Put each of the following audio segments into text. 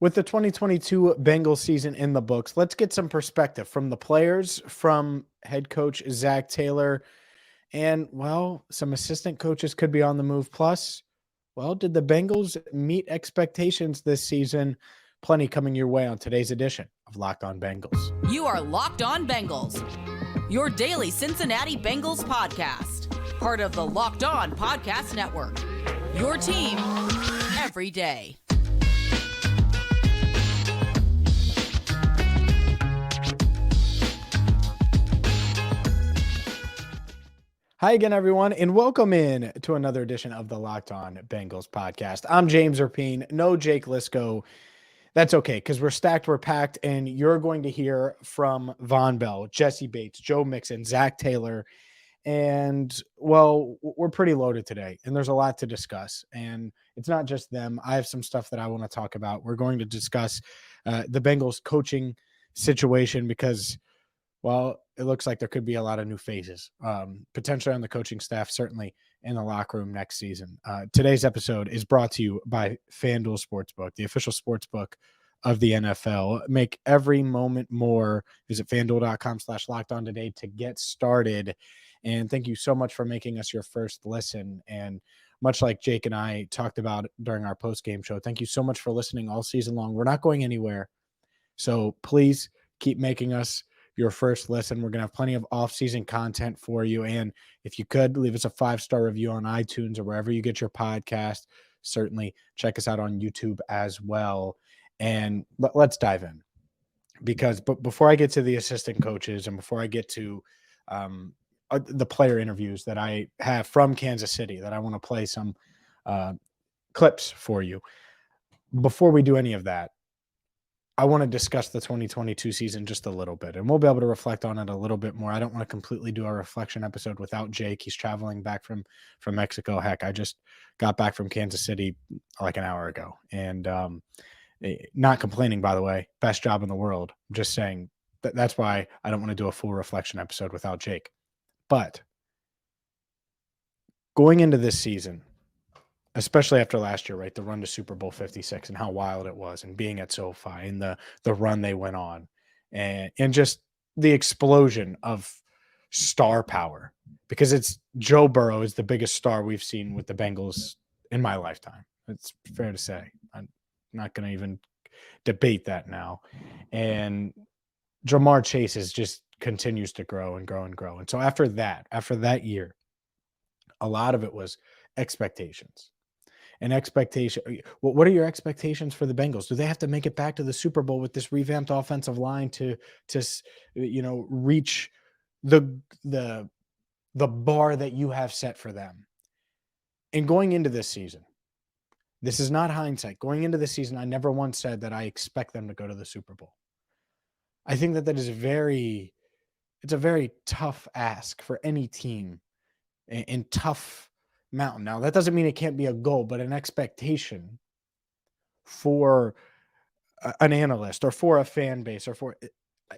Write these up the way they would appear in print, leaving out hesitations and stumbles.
With the 2022 Bengals season in the books, let's get some perspective from the players, from head coach Zach Taylor, and, well, some assistant coaches could be on the move. Plus, well, did the Bengals meet expectations this season? Plenty coming your way on today's edition of Locked On Bengals. You are Locked On Bengals, your daily Cincinnati Bengals podcast, part of the Locked On Podcast Network, your team every day. Hi again, everyone, and welcome in to another edition of the Locked On Bengals podcast. I'm James Rapien, no Jake Liscow. That's okay, because we're stacked, we're packed, and you're going to hear from Vonn Bell, Jessie Bates, Joe Mixon, Zach Taylor, and, well, we're pretty loaded today, and there's a lot to discuss, and it's not just them. I have some stuff that I want to talk about. We're going to discuss the Bengals coaching situation because, well, it looks like there could be a lot of new faces, potentially on the coaching staff, certainly in the locker room next season. Today's episode is brought to you by FanDuel Sportsbook, the official sportsbook of the NFL. Make every moment more. Visit FanDuel.com/lockedon today to get started. And thank you so much for making us your first listen. And much like Jake and I talked about during our post-game show, thank you so much for listening all season long. We're not going anywhere. So please keep making us your first listen. We're going to have plenty of off-season content for you. And if you could, leave us a 5-star review on iTunes or wherever you get your podcast. Certainly check us out on YouTube as well. And let's dive in. But before I get to the assistant coaches and before I get to the player interviews that I have from Kansas City, that I want to play some clips for you. Before we do any of that, I want to discuss the 2022 season just a little bit, and we'll be able to reflect on it a little bit more. I don't want to completely do a reflection episode without Jake. He's traveling back from Mexico. Heck, I just got back from Kansas City like an hour ago, and not complaining, by the way. Best job in the world. I'm just saying that's why I don't want to do a full reflection episode without Jake. But going into this season, especially after last year, right? The run to Super Bowl 56 and how wild it was, and being at SoFi and the run they went on, and just the explosion of star power, because it's Joe Burrow is the biggest star we've seen with the Bengals in my lifetime. It's fair to say. I'm not going to even debate that now. And Jamar Chase just continues to grow and grow and grow. And so after that year, a lot of it was expectations. An expectation. What are your expectations for the Bengals? Do they have to make it back to the Super Bowl with this revamped offensive line to reach the bar that you have set for them? And going into this season, this is not hindsight. Going into the season, I never once said that I expect them to go to the Super Bowl. I think that is it's a very tough ask for any team, and tough mountain. Now, that doesn't mean it can't be a goal, but an expectation for an analyst or for a fan base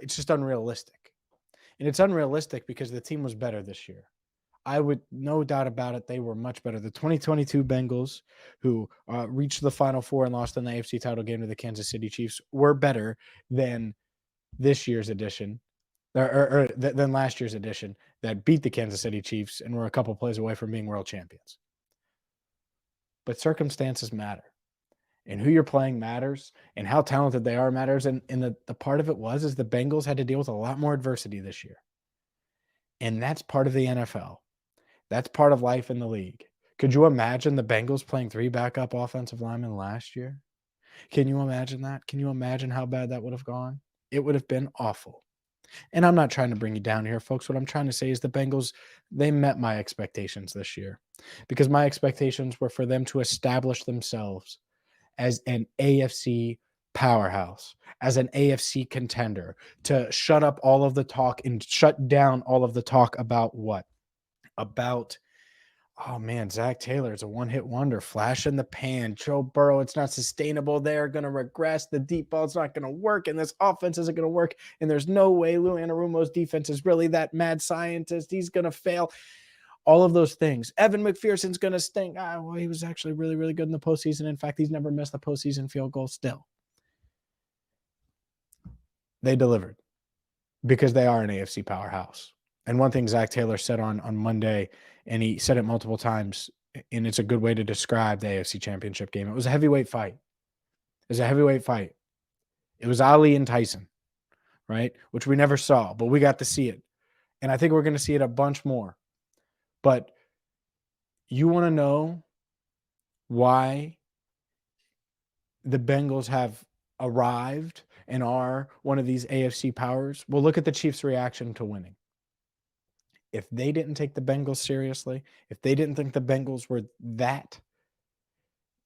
it's just unrealistic. And it's unrealistic because the team was better this year. I would, no doubt about it, they were much better. The 2022 Bengals, who reached the Final Four and lost in the AFC title game to the Kansas City Chiefs, were better than this year's edition, or than last year's edition that beat the Kansas City Chiefs and were a couple plays away from being world champions. But circumstances matter, and who you're playing matters, and how talented they are matters. And the part of it is the Bengals had to deal with a lot more adversity this year. And that's part of the NFL. That's part of life in the league. Could you imagine the Bengals playing 3 backup offensive linemen last year? Can you imagine that? Can you imagine how bad that would have gone? It would have been awful. And I'm not trying to bring you down here, folks. What I'm trying to say is the Bengals, they met my expectations this year, because my expectations were for them to establish themselves as an AFC powerhouse, as an AFC contender, to shut up all of the talk and shut down all of the talk about what? About, oh man, Zach Taylor is a one-hit wonder, flash in the pan. Joe Burrow, it's not sustainable. They're going to regress. The deep ball is not going to work, and this offense isn't going to work. And there's no way Lou Anarumo's defense is really that mad scientist. He's going to fail. All of those things. Evan McPherson's going to stink. Well, he was actually really, really good in the postseason. In fact, he's never missed the postseason field goal still. They delivered because they are an AFC powerhouse. And one thing Zach Taylor said on Monday, and he said it multiple times, and it's a good way to describe the AFC Championship game. It was a heavyweight fight. It was a heavyweight fight. It was Ali and Tyson, right? Which we never saw, but we got to see it. And I think we're going to see it a bunch more. But you want to know why the Bengals have arrived and are one of these AFC powers? Well, look at the Chiefs' reaction to winning. If they didn't take the Bengals seriously, if they didn't think the Bengals were that,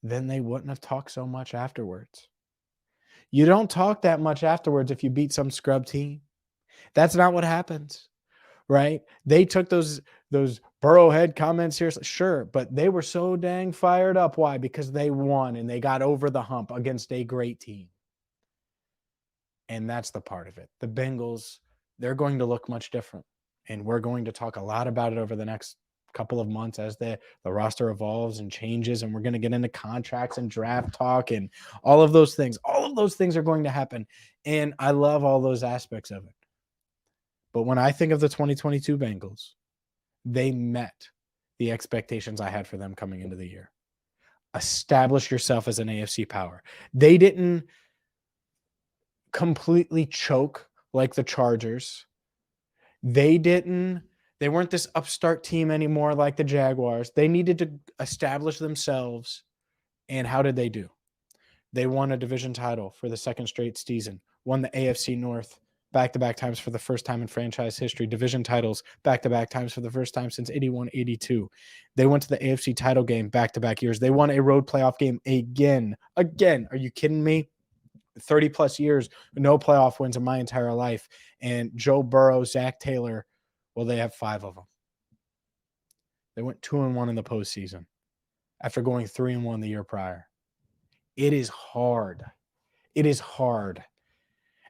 then they wouldn't have talked so much afterwards. You don't talk that much afterwards if you beat some scrub team. That's not what happens, right? They took those Burrowhead comments seriously, sure, but they were so dang fired up. Why? Because they won and they got over the hump against a great team. And that's the part of it. The Bengals, they're going to look much different. And we're going to talk a lot about it over the next couple of months as the roster evolves and changes. And we're going to get into contracts and draft talk and all of those things. All of those things are going to happen. And I love all those aspects of it. But when I think of the 2022 Bengals, they met the expectations I had for them coming into the year. Establish yourself as an AFC power. They didn't completely choke like the Chargers. They weren't this upstart team anymore like the Jaguars. They needed to establish themselves. And how did they do? They won a division title for the second straight season, won the AFC North back-to-back times for the first time in franchise history, division titles back-to-back times for the first time since 81-82. They went to the AFC title game back-to-back years. They won a road playoff game again. Are you kidding me? 30-plus years, no playoff wins in my entire life. And Joe Burrow, Zach Taylor, well, they have 5 of them. They went 2-1 in the postseason after going 3-1 the year prior. It is hard. It is hard.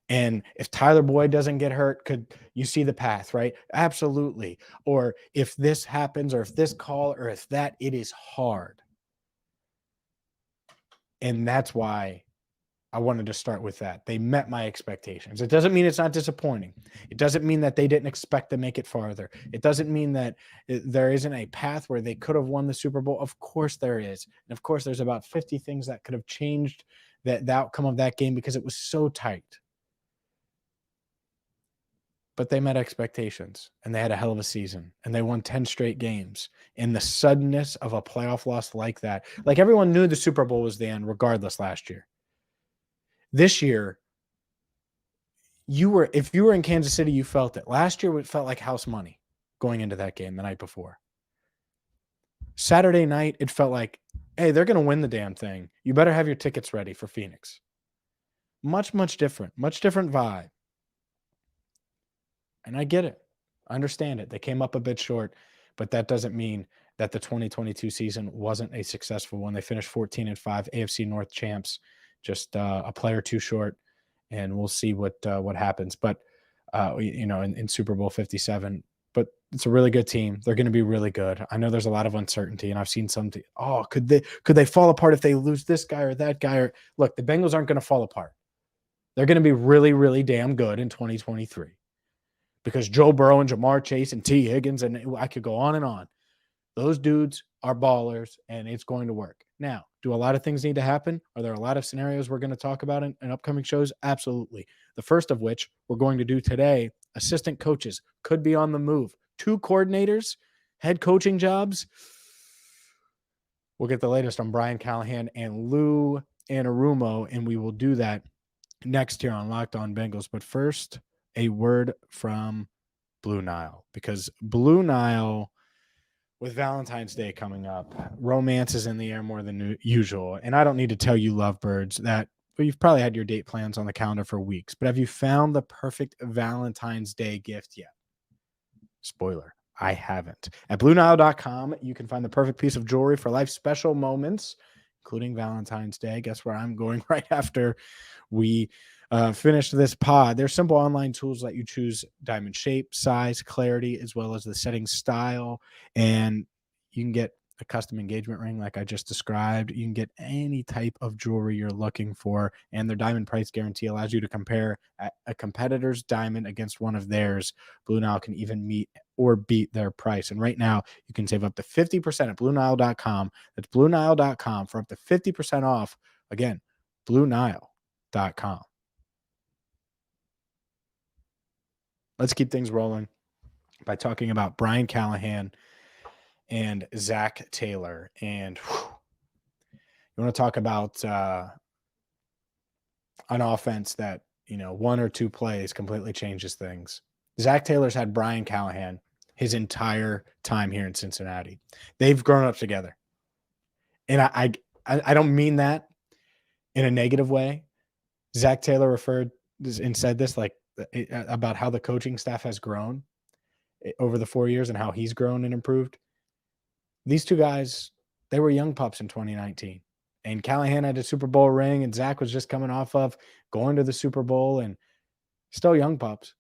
And if Tyler Boyd doesn't get hurt, could you see the path, right? Absolutely. Or if this happens, or if this call, or if that, it is hard. And that's why I wanted to start with that. They met my expectations. It doesn't mean it's not disappointing. It doesn't mean that they didn't expect to make it farther. It doesn't mean that there isn't a path where they could have won the Super Bowl. Of course there is. And of course there's about 50 things that could have changed the outcome of that game because it was so tight. But they met expectations, and they had a hell of a season, and they won 10 straight games. And the suddenness of a playoff loss like that, like everyone knew the Super Bowl was the end regardless last year. This year, if you were in Kansas City, you felt it. Last year, it felt like house money going into that game the night before. Saturday night, it felt like, hey, they're going to win the damn thing. You better have your tickets ready for Phoenix. Much different vibe. And I get it. I understand it. They came up a bit short, but that doesn't mean that the 2022 season wasn't a successful one. They finished 14-5, AFC North champs, just a player too short, and we'll see what happens. But in Super Bowl 57, but it's a really good team. They're going to be really good. I know there's a lot of uncertainty, and I've seen some. Could they fall apart if they lose this guy or that guy? Look, the Bengals aren't going to fall apart. They're going to be really, really damn good in 2023. Because Joe Burrow and Jamar Chase and T. Higgins, and I could go on and on. Those dudes are ballers, and it's going to work. Now, do a lot of things need to happen? Are there a lot of scenarios we're going to talk about in upcoming shows? Absolutely. The first of which we're going to do today, assistant coaches could be on the move. 2 coordinators, head coaching jobs. We'll get the latest on Brian Callahan and Lou Anarumo, and we will do that next here on Locked On Bengals. But first, a word from Blue Nile, because Blue Nile, with Valentine's Day coming up, romance is in the air more than usual. And I don't need to tell you lovebirds that you've probably had your date plans on the calendar for weeks, but have you found the perfect Valentine's Day gift yet? Spoiler, I haven't. At BlueNile.com, you can find the perfect piece of jewelry for life's special moments, including Valentine's Day. Guess where I'm going right after we finish this pod. There's simple online tools that you choose diamond shape, size, clarity, as well as the setting style. And you can get a custom engagement ring like I just described. You can get any type of jewelry you're looking for, and their diamond price guarantee allows you to compare a competitor's diamond against one of theirs. Blue Nile can even meet or beat their price. And right now, you can save up to 50% at BlueNile.com. That's BlueNile.com for up to 50% off. Again, BlueNile.com. Let's keep things rolling by talking about Brian Callahan and Zach Taylor. And you want to talk about an offense that, one or two plays completely changes things. Zach Taylor's had Brian Callahan his entire time here in Cincinnati. They've grown up together. And I don't mean that in a negative way. Zach Taylor referred and said this about how the coaching staff has grown over the 4 years and how he's grown and improved. These two guys, they were young pups in 2019. And Callahan had a Super Bowl ring, and Zach was just coming off of going to the Super Bowl, and still young pups.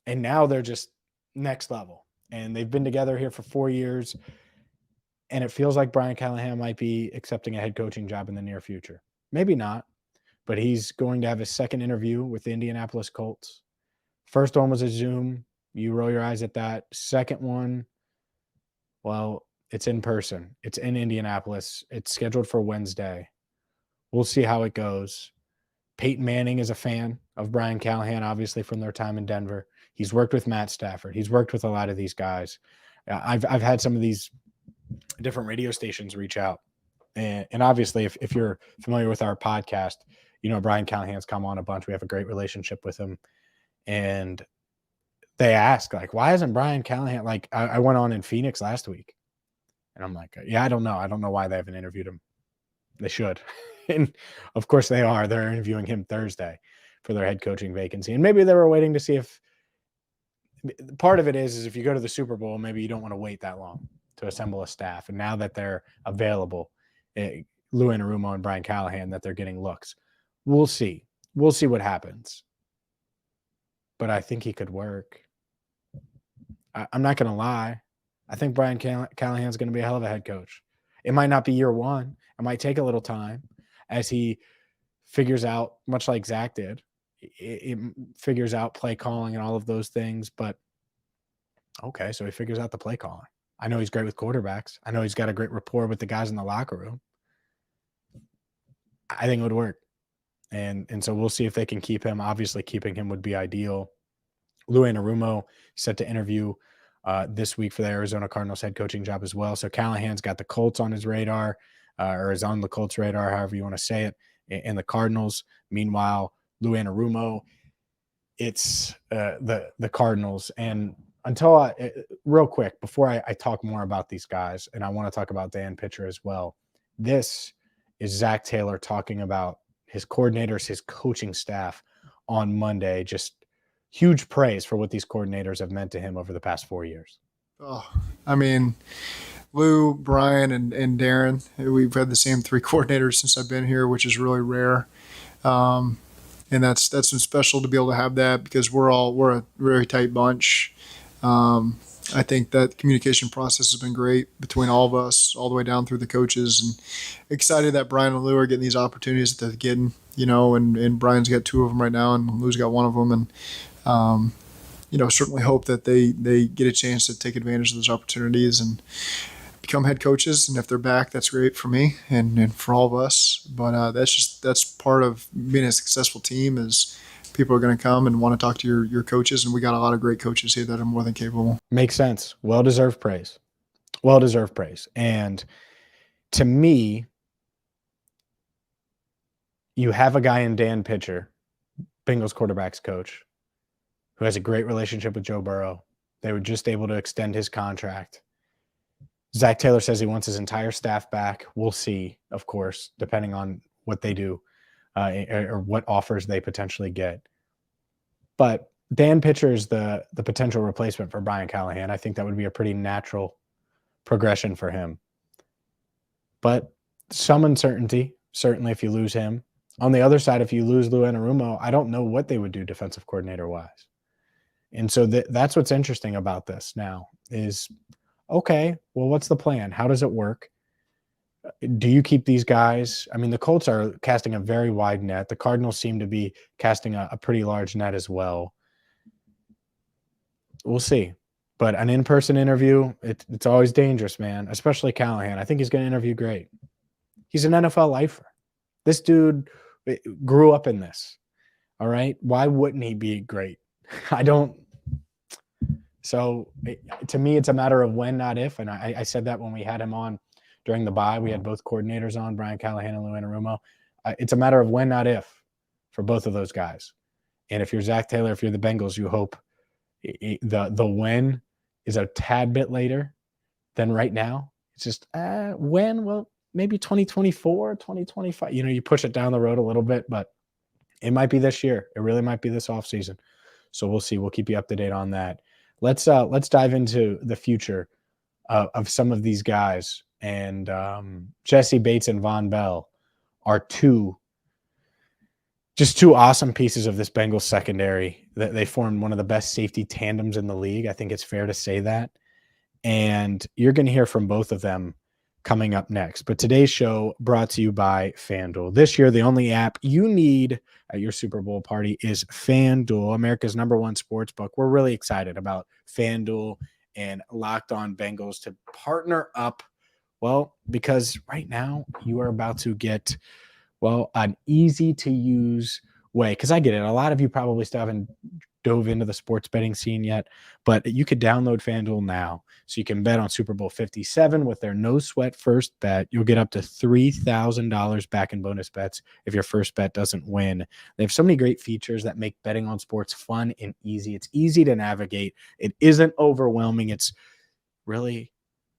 And now they're just next level. And they've been together here for 4 years. And it feels like Brian Callahan might be accepting a head coaching job in the near future. Maybe not, but he's going to have his second interview with the Indianapolis Colts. First one was a Zoom. You roll your eyes at that. Second one, well, it's in person. It's in Indianapolis. It's scheduled for Wednesday. We'll see how it goes. Peyton Manning is a fan of Brian Callahan, obviously, from their time in Denver. He's worked with Matt Stafford. He's worked with a lot of these guys. I've had some of these different radio stations reach out. And obviously, if you're familiar with our podcast, Brian Callahan's come on a bunch. We have a great relationship with him. And they ask, why isn't Brian Callahan, I went on in Phoenix last week. And I'm like, yeah, I don't know. I don't know why they haven't interviewed him. They should. And of course they are. They're interviewing him Thursday for their head coaching vacancy. And maybe they were waiting to see if part of it is if you go to the Super Bowl, maybe you don't want to wait that long to assemble a staff. And now that they're available, Lou Anarumo and Brian Callahan, that they're getting looks. We'll see. We'll see what happens. But I think he could work. I'm not going to lie. I think Brian Callahan's going to be a hell of a head coach. It might not be year one. It might take a little time as he figures out, much like Zach did, it figures out play calling and all of those things. But, okay, so he figures out the play calling. I know he's great with quarterbacks. I know he's got a great rapport with the guys in the locker room. I think it would work. And so we'll see if they can keep him. Obviously, keeping him would be ideal. Lou Anarumo set to interview this week for the Arizona Cardinals head coaching job as well. So Callahan's got the Colts on his radar, or is on the Colts radar, however you want to say it, and the Cardinals. Meanwhile, Lou Anarumo, it's the Cardinals. And until real quick, before I talk more about these guys, and I want to talk about Dan Pitcher as well, this is Zach Taylor talking about his coordinators, his coaching staff on Monday. Just huge praise for what these coordinators have meant to him over the past 4 years. Oh, I mean, Lou, Brian, and Darren, we've had the same three coordinators since I've been here, which is really rare. And that's been special to be able to have that because we're a very tight bunch. I think that communication process has been great between all of us, all the way down through the coaches, and excited that Brian and Lou are getting these opportunities that they're getting, and Brian's got 2 of them right now and Lou's got 1 of them. And, certainly hope that they get a chance to take advantage of those opportunities and become head coaches. And if they're back, that's great for me and for all of us. But that's part of being a successful team is people are going to come and want to talk to your coaches. And we got a lot of great coaches here that are more than capable. Makes sense. Well-deserved praise. Well-deserved praise. And to me, you have a guy in Dan Pitcher, Bengals quarterbacks coach, who has a great relationship with Joe Burrow. They were just able to extend his contract. Zach Taylor says he wants his entire staff back. We'll see, of course, depending on what they do or what offers they potentially get. But Dan Pitcher is the potential replacement for Brian Callahan. I think that would be a pretty natural progression for him. But some uncertainty, certainly if you lose him. On the other side, if you lose Lou Anarumo, I don't know what they would do defensive coordinator-wise. And so that's what's interesting about this now is Okay, well, what's the plan? How does it work? Do you keep these guys? I mean, the Colts are casting a very wide net. The Cardinals seem to be casting a pretty large net as well. We'll see. But an in-person interview, it's always dangerous, man, especially Callahan. I think he's going to interview great. He's an NFL lifer. This dude grew up in this. All right. Why wouldn't he be great? I don't. So to me, it's a matter of when, not if. And I said that when we had him on during the bye. We had both coordinators on, Brian Callahan and Lou Anarumo. It's a matter of when, not if, for both of those guys. And if you're Zach Taylor, if you're the Bengals, you hope the when is a tad bit later than right now. It's just when? Well, maybe 2024, 2025. You push it down the road a little bit, but it might be this year. It really might be this offseason. So we'll see. We'll keep you up to date on that. Let's dive into the future of some of these guys. And Jessie Bates and Vonn Bell are two awesome pieces of this Bengals secondary. They formed one of the best safety tandems in the league. I think it's fair to say that. And you're going to hear from both of them coming up next. But today's show brought to you by FanDuel. This year, the only app you need at your Super Bowl party is FanDuel, America's #1 sports book. We're really excited about FanDuel and Locked On Bengals to partner up. Well, because right now you are about to get, an easy to use way. Because I get it. A lot of you probably still haven't dove into the sports betting scene yet, but you could download FanDuel now so you can bet on Super Bowl 57 with their no sweat first bet. You'll get up to $3,000 back in bonus bets if your first bet doesn't win. They have so many great features that make betting on sports fun and easy. It's easy to navigate. It isn't overwhelming. It's really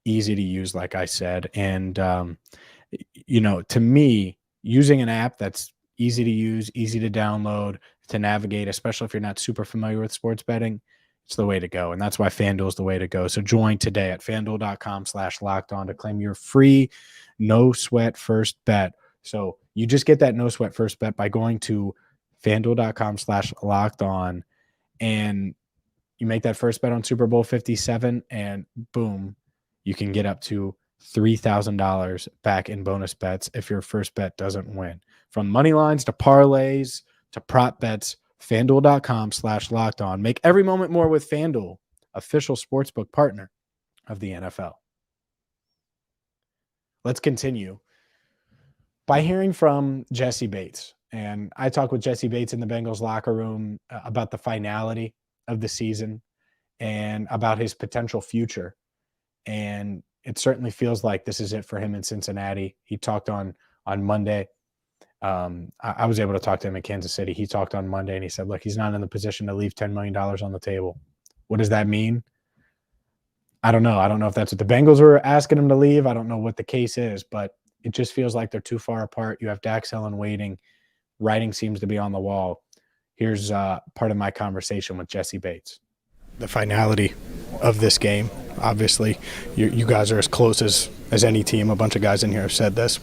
easy to use, like I said. And, to me, using an app that's easy to use, easy to download, to navigate, especially if you're not super familiar with sports betting, it's the way to go. And that's why FanDuel is the way to go. So join today at FanDuel.com/lockedon to claim your free no sweat first bet. So you just get that no sweat first bet by going to FanDuel.com/lockedon, and you make that first bet on Super Bowl 57, and boom, you can get up to $3,000 back in bonus bets if your first bet doesn't win. From money lines to parlays to prop bets, FanDuel.com/lockedon. Make every moment more with FanDuel, official sportsbook partner of the NFL. Let's continue by hearing from Jessie Bates. And I talked with Jessie Bates in the Bengals locker room about the finality of the season and about his potential future. And it certainly feels like this is it for him in Cincinnati. He talked on Monday. I was able to talk to him in Kansas City. He talked on Monday and he said, look, he's not in the position to leave $10 million on the table. What does that mean? I don't know. I don't know if that's what the Bengals were asking him to leave. I don't know what the case is, but it just feels like they're too far apart. You have Dax Helen waiting. Writing seems to be on the wall. Here's part of my conversation with Jessie Bates. The finality of this game, obviously, you guys are as close as any team. A bunch of guys in here have said this.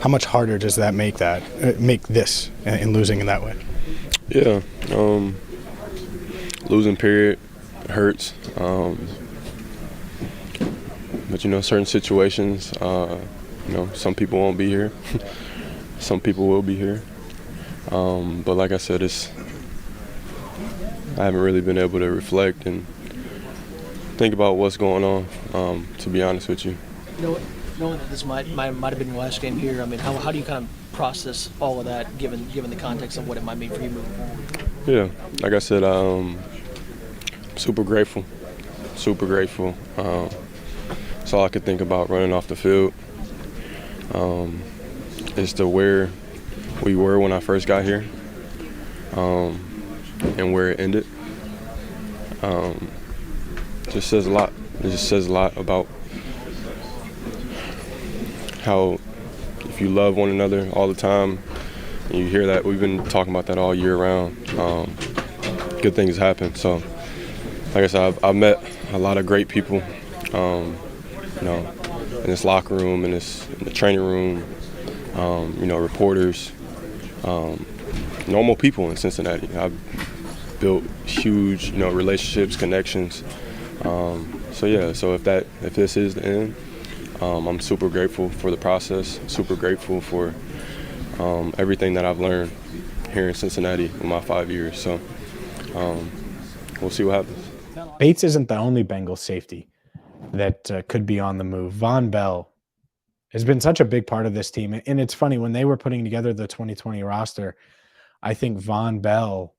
How much harder does that make this in losing in that way? Yeah, losing period hurts. But certain situations, some people won't be here, some people will be here. But like I said, I haven't really been able to reflect and think about what's going on. To be honest with you. Knowing that this might have been your last game here, I mean, how do you kind of process all of that, given the context of what it might mean for you moving forward? Yeah, like I said, super grateful. That's all I could think about running off the field. As to where we were when I first got here, and where it ended. Just says a lot. It just says a lot about how if you love one another all the time, and you hear that, we've been talking about that all year round, good things happen. So, like I said, I've met a lot of great people, in this locker room, in the training room, reporters, normal people in Cincinnati. I've built huge, relationships, connections. So if this is the end, I'm super grateful for the process, super grateful for everything that I've learned here in Cincinnati in my 5 years. So we'll see what happens. Bates isn't the only Bengals safety that could be on the move. Vonn Bell has been such a big part of this team. And it's funny, when they were putting together the 2020 roster, I think Vonn Bell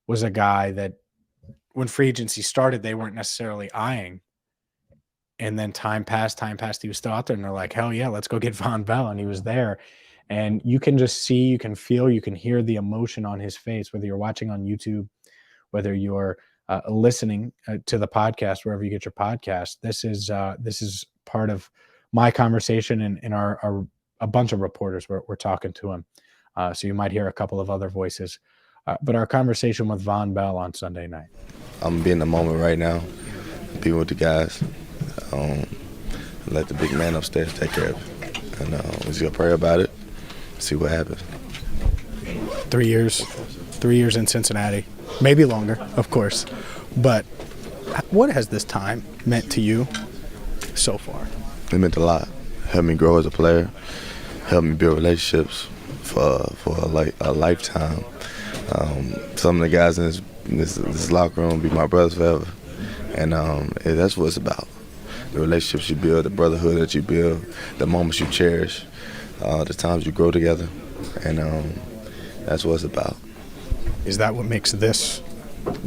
was a guy that when free agency started, they weren't necessarily eyeing. And then time passed, he was still out there, and they're like, hell yeah, let's go get Vonn Bell. And he was there. And you can just see, you can feel, you can hear the emotion on his face, whether you're watching on YouTube, whether you're listening to the podcast, wherever you get your podcast. This is part of my conversation and our a bunch of reporters we're talking to him. So you might hear a couple of other voices. But our conversation with Vonn Bell on Sunday night. I'm being in the moment right now, be with the guys. Let the big man upstairs take care of it. And we're just going to pray about it, see what happens. 3 years. 3 years in Cincinnati. Maybe longer, of course. But what has this time meant to you so far? It meant a lot. Helped me grow as a player, helped me build relationships for a lifetime. Some of the guys in this locker room be my brothers forever. And that's what it's about. The relationships you build, the brotherhood that you build, the moments you cherish, the times you grow together. And that's what it's about. Is that what makes this,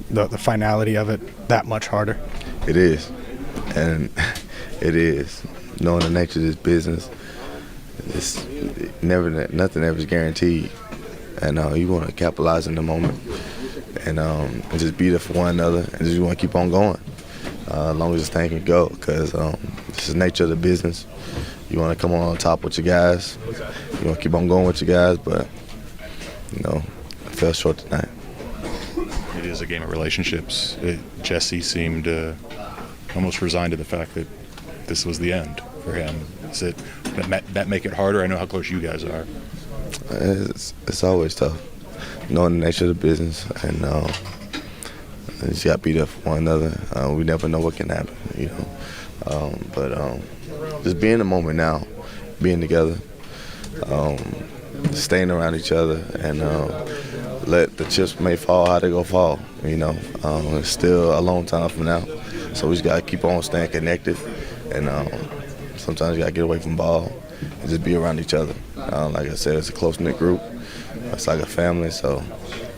the finality of it, that much harder? It is. And it is. Knowing the nature of this business, nothing ever is guaranteed. And you want to capitalize in the moment and just be there for one another and just want to keep on going as long as this thing can go, because this is the nature of the business. You want to come on top with your guys. You want to keep on going with your guys, but, I fell short tonight. It is a game of relationships. Jessie seemed almost resigned to the fact that this was the end for him. Does that make it harder? I know how close you guys are. It's always tough, knowing the nature of the business, and you just got to be there for one another. We never know what can happen, but just being in the moment now, being together, staying around each other, and let the chips may fall how they go fall. It's still a long time from now, so we just got to keep on staying connected, and sometimes you got to get away from ball and just be around each other. Like I said, it's a close-knit group. It's like a family, so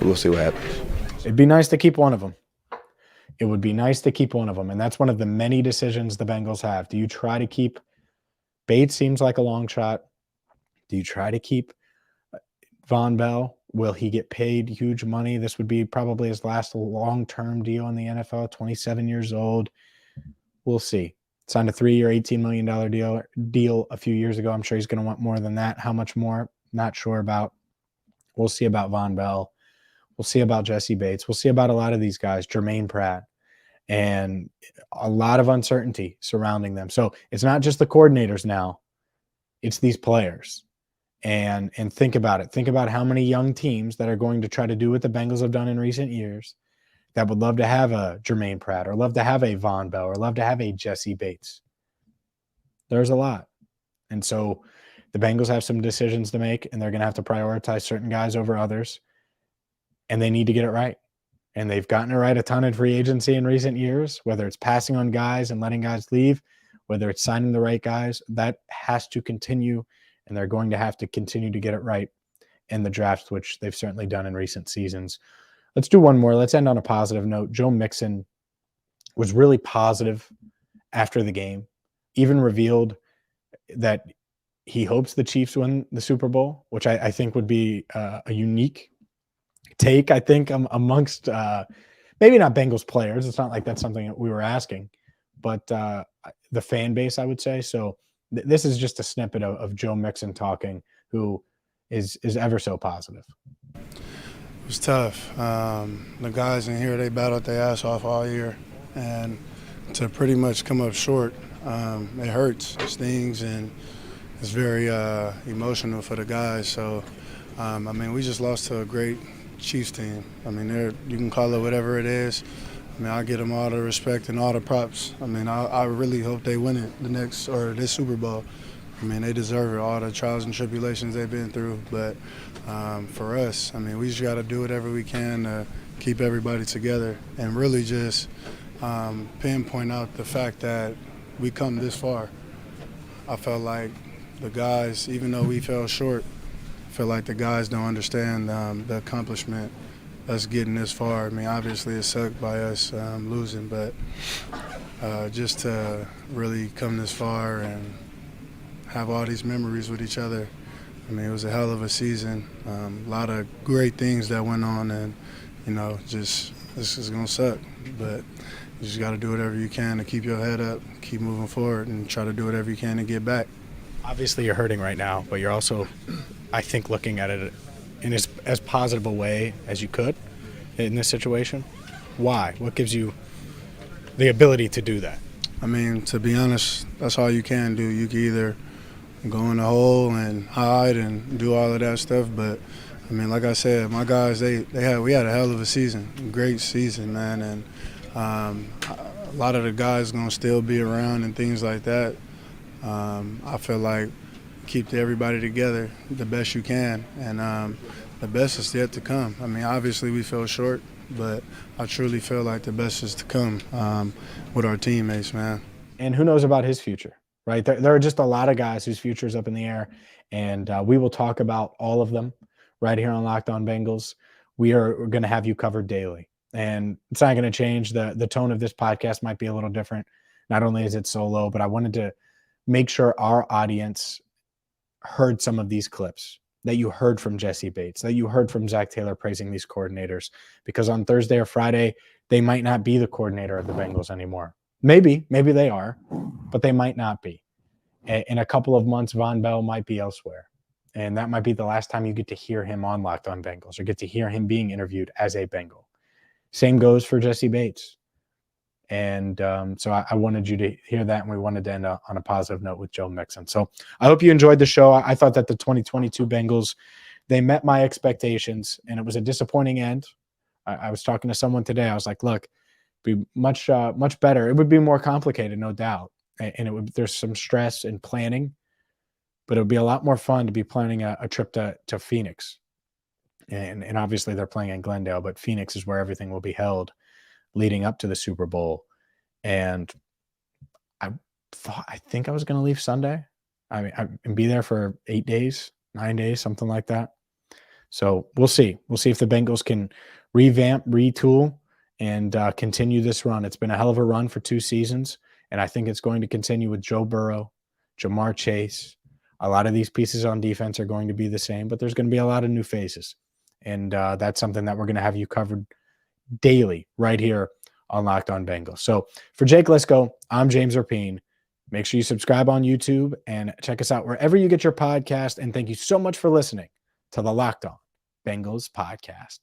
we'll see what happens. It'd be nice to keep one of them. It would be nice to keep one of them, and that's one of the many decisions the Bengals have. Do you try to keep Bates? Seems like a long shot. Do you try to keep Vonn Bell? Will he get paid huge money? This would be probably his last long-term deal in the NFL, 27 years old. We'll see. Signed a 3-year, $18 million deal a few years ago. I'm sure he's going to want more than that. How much more? Not sure about. We'll see about Vonn Bell. We'll see about Jessie Bates. We'll see about a lot of these guys, Jermaine Pratt, and a lot of uncertainty surrounding them. So it's not just the coordinators now. It's these players. And think about it. Think about how many young teams that are going to try to do what the Bengals have done in recent years that would love to have a Jermaine Pratt or love to have a Vonn Bell or love to have a Jessie Bates. There's a lot. And so the Bengals have some decisions to make, and they're going to have to prioritize certain guys over others, and they need to get it right. And they've gotten it right a ton in free agency in recent years, whether it's passing on guys and letting guys leave, whether it's signing the right guys. That has to continue, and they're going to have to continue to get it right in the draft, which they've certainly done in recent seasons. Let's do one more. Let's end on a positive note. Joe Mixon was really positive after the game, even revealed that he hopes the Chiefs win the Super Bowl, which I think would be a unique take, I think, amongst maybe not Bengals players. It's not like that's something that we were asking, but the fan base, I would say. So this is just a snippet of Joe Mixon talking, who is ever so positive. It was tough. The guys in here, they battled their ass off all year, and to pretty much come up short, it hurts, it stings, and it's very emotional for the guys. So, we just lost to a great Chiefs team. You can call it whatever it is. I mean, I give them all the respect and all the props. I mean, I really hope they win it this Super Bowl. I mean, they deserve it, all the trials and tribulations they've been through. But for us, I mean, we just got to do whatever we can to keep everybody together and really just pinpoint out the fact that we come this far. I felt like the guys, even though we fell short, I feel like the guys don't understand the accomplishment, us getting this far. I mean, obviously it sucked by us losing, but just to really come this far and have all these memories with each other. I mean, it was a hell of a season. A lot of great things that went on, and, you know, just this is going to suck. But you just got to do whatever you can to keep your head up, keep moving forward, and try to do whatever you can to get back. Obviously, you're hurting right now, but you're also, I think, looking at it in as positive a way as you could in this situation. Why? What gives you the ability to do that? I mean, to be honest, that's all you can do. You can either go in the hole and hide and do all of that stuff, but I mean, like I said, my guys, we had a hell of a season, great season, man, and a lot of the guys gonna still be around and things like that. I feel like keep everybody together the best you can, and the best is yet to come. I mean, obviously we fell short, but I truly feel like the best is to come with our teammates, man. And who knows about his future, right? There are just a lot of guys whose future is up in the air, and we will talk about all of them right here on Locked On Bengals. We're going to have you covered daily, and it's not going to change. The tone of this podcast might be a little different. Not only is it solo, but I wanted to make sure our audience heard some of these clips, that you heard from Jessie Bates, that you heard from Zach Taylor praising these coordinators, because on Thursday or Friday, they might not be the coordinator of the Bengals anymore. Maybe they are, but they might not be. In a couple of months, Vonn Bell might be elsewhere. And that might be the last time you get to hear him on Locked On Bengals or get to hear him being interviewed as a Bengal. Same goes for Jessie Bates. And so I wanted you to hear that, and we wanted to end on a positive note with Joe Mixon. So I hope you enjoyed the show. I thought that the 2022 Bengals, they met my expectations, and it was a disappointing end. I was talking to someone today. I was like, look, it'd be much better. It would be more complicated, no doubt. And there's some stress in planning, but it would be a lot more fun to be planning a trip to Phoenix. And obviously they're playing in Glendale, but Phoenix is where everything will be held leading up to the Super Bowl. And I think I was going to leave Sunday. I mean, and be there for 8 days, 9 days, something like that. So we'll see. We'll see if the Bengals can revamp, retool, and continue this run. It's been a hell of a run for 2 seasons, and I think it's going to continue with Joe Burrow, Jamar Chase. A lot of these pieces on defense are going to be the same, but there's going to be a lot of new faces. And that's something that we're going to have you covered daily right here on Locked On Bengals. So for Jake Lisco, I'm James Rapien. Make sure you subscribe on YouTube and check us out wherever you get your podcast. And thank you so much for listening to the Locked On Bengals podcast.